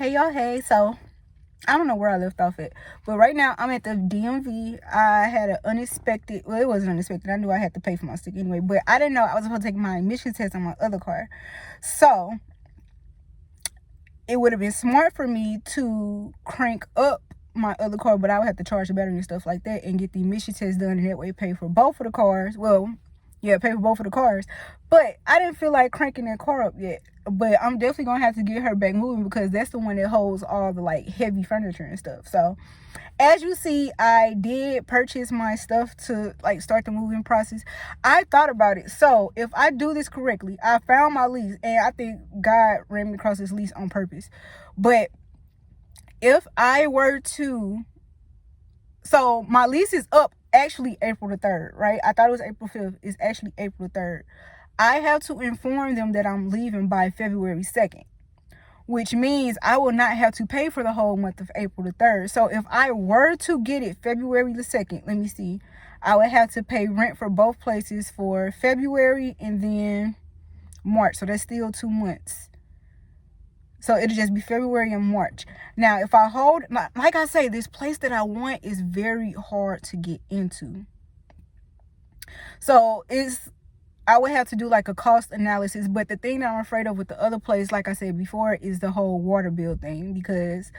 Hey y'all, hey. So I don't know where I left off at, but right now I'm at the DMV. I had an unexpected, well, it wasn't unexpected. I knew I had to pay for my stick anyway, but I didn't know I was supposed to take my emission test on my other car. So it would have been smart for me to crank up my other car, but I would have to charge the battery and stuff like that and get the emission test done, and that way pay for both of the cars. Well, yeah, pay for both of the cars. But I didn't feel like cranking that car up yet. But I'm definitely gonna have to get her back moving, because that's the one that holds all the like heavy furniture and stuff. So as you see, I did purchase my stuff to like start the moving process. I thought about it. So if I do this correctly, I found my lease, and I think God ran me across this lease on purpose. But if I were to, so my lease is up actually April the 3rd, right? I thought it was April 5th. It's actually April 3rd. I have to inform them that I'm leaving by February 2nd, which means I will not have to pay for the whole month of April the 3rd. So if I were to get it February the 2nd, let me see, I would have to pay rent for both places for February and then March. So that's still 2 months. So it'll just be February and March. Now, if I hold, like I say, this place that I want is very hard to get into. So I would have to do like a cost analysis. But the thing that I'm afraid of with the other place, like I said before, is the whole water bill thing. Because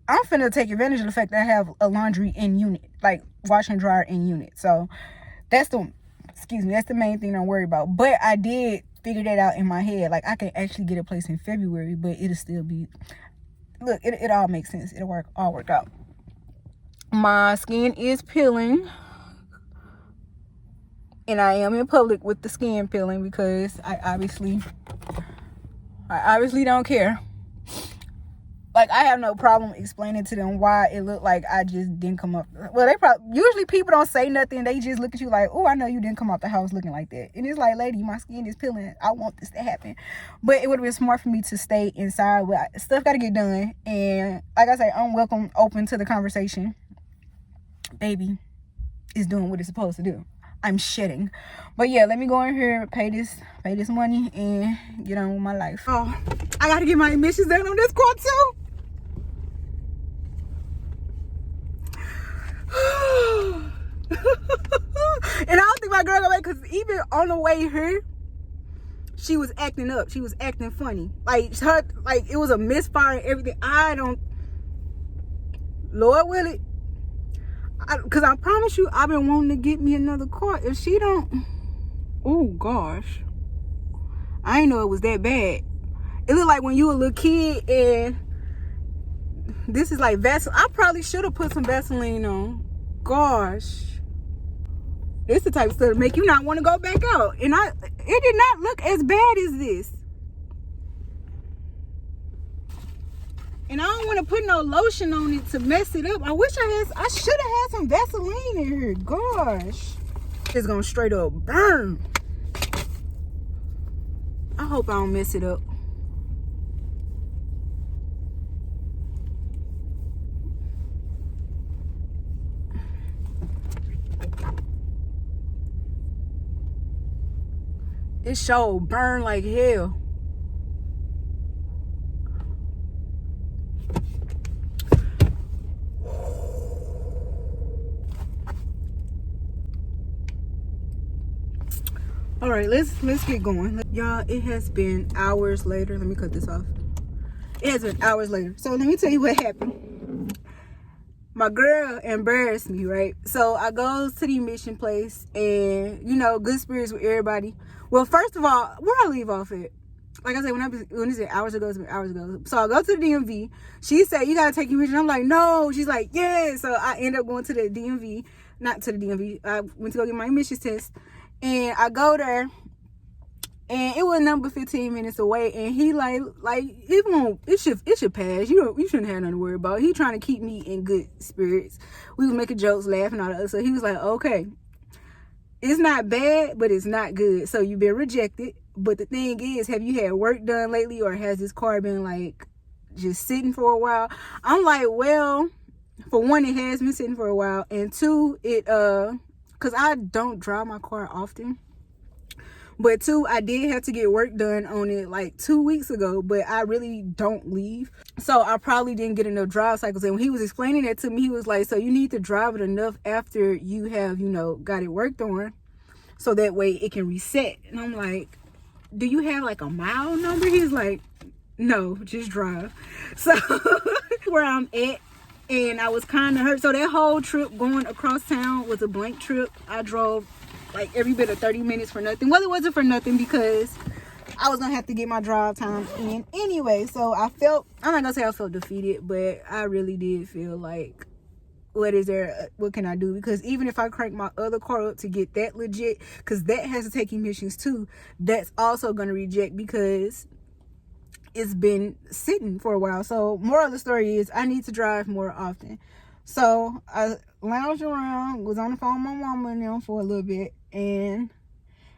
I'm finna take advantage of the fact that I have a laundry in unit, like wash and dryer in unit. So that's the main thing I'm worried about. But I did figure that out in my head. Like, I can actually get a place in February, but it'll still be, look, it all makes sense. It'll all work out. My skin is peeling, and I am in public with the skin peeling because I obviously don't care. Like, I have no problem explaining to them why it looked like I just didn't come up. Well, usually people don't say nothing. They just look at you like, oh, I know you didn't come out the house looking like that. And it's like, lady, my skin is peeling. I want this to happen. But it would have been smart for me to stay inside. But stuff got to get done. And like I say, I'm open to the conversation. Baby is doing what it's supposed to do. I'm shedding. But yeah, let me go in here, pay this money, and get on with my life. Oh, I got to get my emissions done on this car too. And I don't think my girl got back, because even on the way here, she was acting up. She was acting funny. Like it was a misfire and everything. Lord will it. Because I promise you, I've been wanting to get me another car. If she don't, oh gosh, I didn't know it was that bad. It looked like when you were a little kid, and this is like Vaseline. I probably should have put some Vaseline on. Gosh, it's the type of stuff to make you not want to go back out. And it did not look as bad as this. And I don't want to put no lotion on it to mess it up. I should have had some Vaseline in here. Gosh, it's gonna straight up burn. I hope I don't mess it up. It sure burn like hell. All right, let's get going. Y'all, it has been hours later. Let me cut this off. It has been hours later. So let me tell you what happened. My girl embarrassed me, right? So I go to the emission place, and you know, good spirits with everybody. Well, first of all, where I leave off at? Like I said, when it said hours ago, it's been hours ago. So I go to the DMV. She said, you gotta take your emission. I'm like, no. She's like, yeah. So I end up going to the DMV. Not to the DMV. I went to go get my emissions test. And I go there, and it was number 15 minutes away. And he like it should pass. You shouldn't have nothing to worry about. He trying to keep me in good spirits. We was making jokes, laughing, all that. So he was like, okay, it's not bad, but it's not good. So you've been rejected. But the thing is, have you had work done lately, or has this car been like just sitting for a while? I'm like, well, for one, it has been sitting for a while, and two, because I don't drive my car often. But two, I did have to get work done on it like 2 weeks ago, but I really don't leave, so I probably didn't get enough drive cycles. And when he was explaining that to me, he was like, so you need to drive it enough after you have, you know, got it worked on, so that way it can reset. And I'm like, do you have like a mile number? He's like, no, just drive. So where I'm at, and I was kind of hurt. So that whole trip going across town was a blank trip. I drove like every bit of 30 minutes for nothing. Well, it wasn't for nothing because I was gonna have to get my drive time in anyway. So I felt, I'm not gonna say I felt defeated, but I really did feel like, what can I do? Because even if I crank my other car up to get that legit, because that has to take emissions too, that's also gonna reject because it's been sitting for a while. So moral of the story is I need to drive more often. So I lounged around, was on the phone with my mama and them for a little bit, and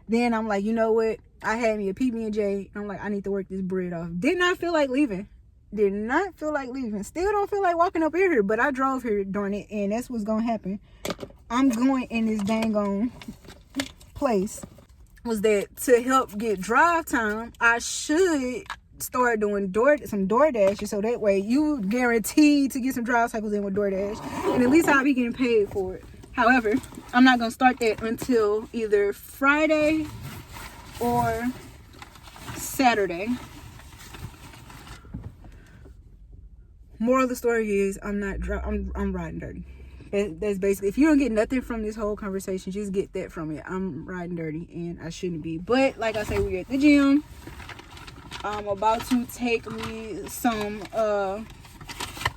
then I'm like, you know what, I had me a PB&J. I'm like, I need to work this bread off. Did not feel like leaving. Still don't feel like walking up here, but I drove here, darn it, and that's what's gonna happen. I'm going in this dang on place. Was that to help get drive time, I should start doing some DoorDash, so that way you guaranteed to get some drive cycles in with DoorDash, and at least I'll be getting paid for it. However, I'm not gonna start that until either Friday or Saturday. Moral of the story is I'm riding dirty. That's basically, if you don't get nothing from this whole conversation, just get that from it. I'm riding dirty and I shouldn't be. But like I say, we're at the gym. I'm about to take me some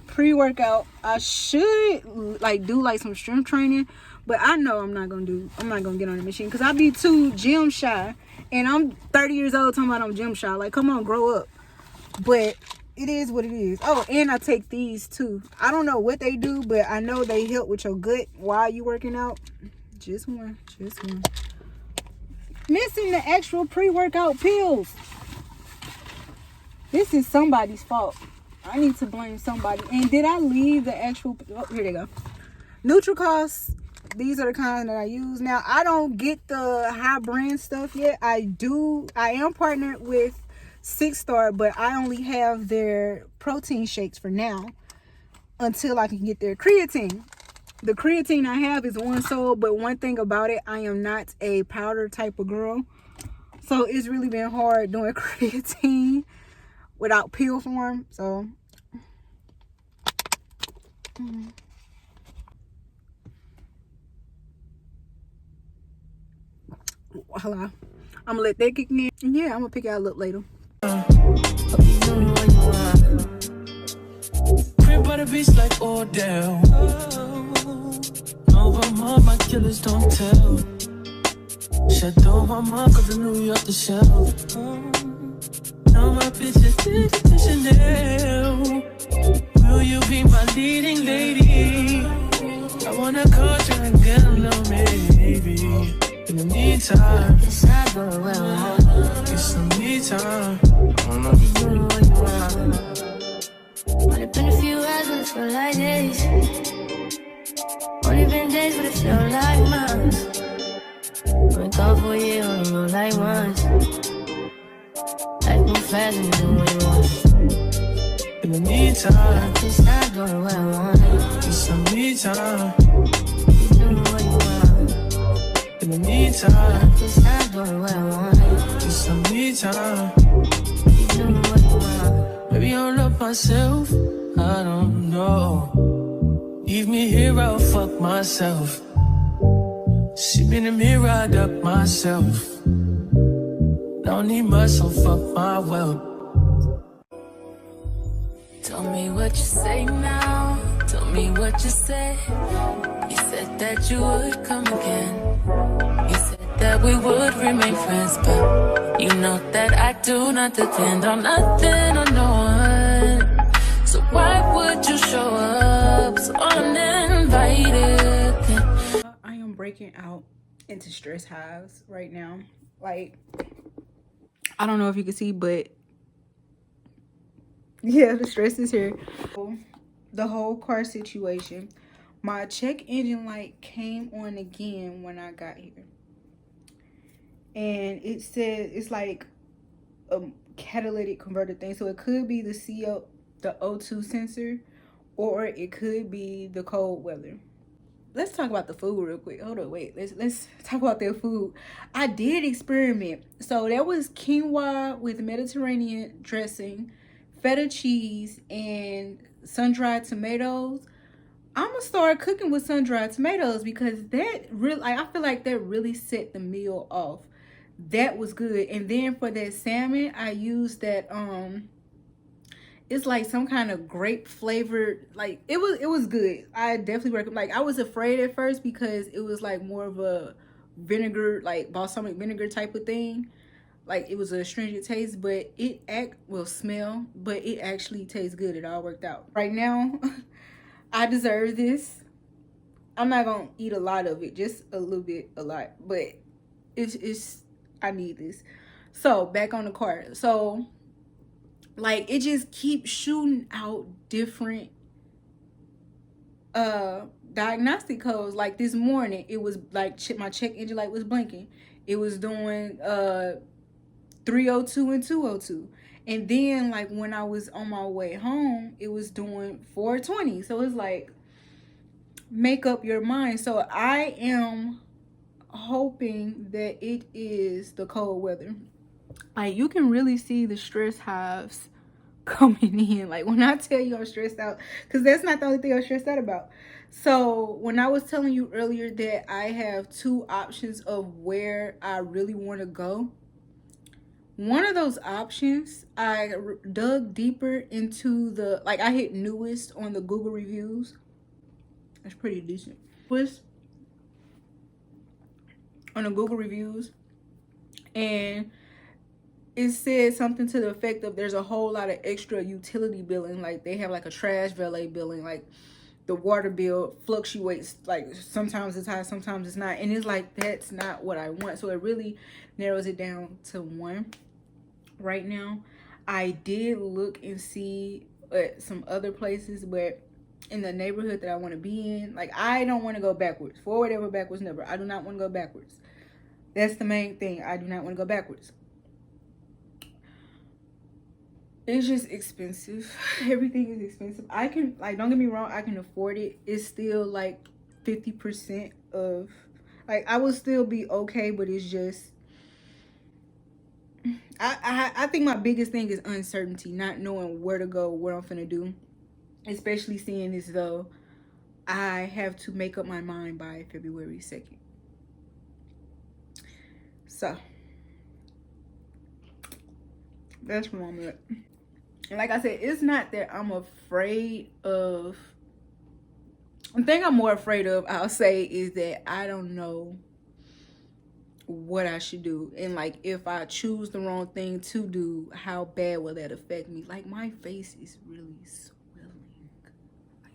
pre-workout. I should like do like some strength training, but I know I'm not gonna get on the machine because I be too gym shy, and I'm 30 years old talking about I'm gym shy. Like, come on, grow up. But it is what it is. Oh, and I take these too. I don't know what they do, but I know they help with your gut while you working out. Just one. Missing the actual pre-workout pills. This is somebody's fault. I need to blame somebody. And did I leave the actual... Oh, here they go. Nutricos. These are the kind that I use. Now, I don't get the high brand stuff yet. I am partnered with 6 Star, but I only have their protein shakes for now until I can get their creatine. The creatine I have is one sold, but one thing about it, I am not a powder type of girl. So it's really been hard doing creatine without pill form. So hello, I'm gonna let that kick in. Yeah, I'm gonna pick out a look later. Crib by the beach like Odell. Over my killers don't tell. Shadow my mom cause I New York the shelf. Now my bitches did to Chanel. Will you be my leading lady? I wanna call you and get a little maybe. In the meantime, it's not going well. Get some me time. I don't know if you know what you want. Only been a few hours, but it feel like days. Only been days, but it feel like months. Been gone for a year, only know like once. Life move fast and you do what you want. In the meantime, it's not going where I want it. Get some me time. You do what you want. In the meantime, it's not going where I want it. Get some me time. You do what you want. Maybe I don't love myself. I don't know. Leave me here, I'll fuck myself. See me in the mirror, I duck myself. Don't need much, so fuck my wealth. Tell me what you say now. Tell me what you said. You said that you would come again. You said that we would remain friends, but you know that I do not depend on nothing or no one. So why would you show up so uninvited? I am breaking out into stress hives right now. Like, I don't know if you can see, but yeah, the stress is here. The whole car situation. My check engine light came on again when I got here. and it says it's like a catalytic converter thing. So it could be the O2 sensor, or it could be the cold weather. Let's talk about the food real quick. Hold on, wait. Let's talk about their food. I did experiment. So there was quinoa with Mediterranean dressing, feta cheese, and sun-dried tomatoes. I'm gonna start cooking with sun-dried tomatoes because that really, I feel like that really set the meal off. That was good. And then for that salmon, I used that it's like some kind of grape flavored, like it was good. I definitely recommend. Like I was afraid at first because it was like more of a vinegar, like balsamic vinegar type of thing. Like it was a astringent taste, but it smell, but it actually tastes good. It all worked out. Right now, I deserve this. I'm not gonna eat a lot of it, just a little bit, a lot, but it's I need this. So back on the card. So like it just keeps shooting out different diagnostic codes. Like this morning, it was like my check engine light was blinking. It was doing 302 and 202. And then like when I was on my way home, it was doing 420. So it's like, make up your mind. So I am hoping that it is the cold weather. Like you can really see the stress hives coming in. Like when I tell you I'm stressed out, because that's not the only thing I'm stressed out about. So when I was telling you earlier that I have 2 options of where I really want to go, one of those options, I dug deeper into the, like I hit newest on the Google reviews. That's pretty decent. Was on the Google reviews, and it said something to the effect of there's a whole lot of extra utility billing. Like they have like a trash valet billing, like the water bill fluctuates, like sometimes it's high, sometimes it's not, and it's like that's not what I want. So it really narrows it down to 1 right now. I did look and see at some other places, but in the neighborhood that I want to be in, like I don't want to go backwards. Forward ever, backwards never. I do not want to go backwards. That's the main thing. I do not want to go backwards. It's just expensive. Everything is expensive. I can, like, don't get me wrong, I can afford it. It's still like 50% of, like, I will still be okay, but it's just, I think my biggest thing is uncertainty, not knowing where to go, what I'm finna do, especially seeing as though I have to make up my mind by February 2nd. So that's where I'm at. And like I said, it's not that I'm afraid of, the thing I'm more afraid of, I'll say, is that I don't know what I should do. And like, if I choose the wrong thing to do, how bad will that affect me? Like my face is really swelling. Like,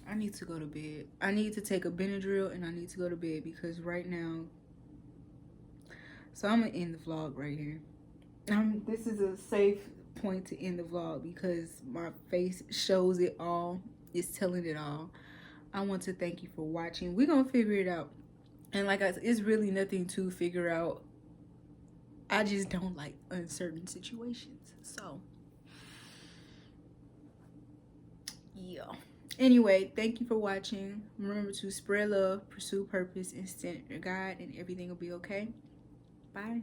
I need to go to bed. I need to take a Benadryl and I need to go to bed because right now, so I'm gonna end the vlog right here. This is a safe point to end the vlog because my face shows it all. It's telling it all. I want to thank you for watching. We're gonna figure it out. And like I said, it's really nothing to figure out. I just don't like uncertain situations. So yeah. Anyway, thank you for watching. Remember to spread love, pursue purpose, and stand your guide, and everything will be okay. Bye.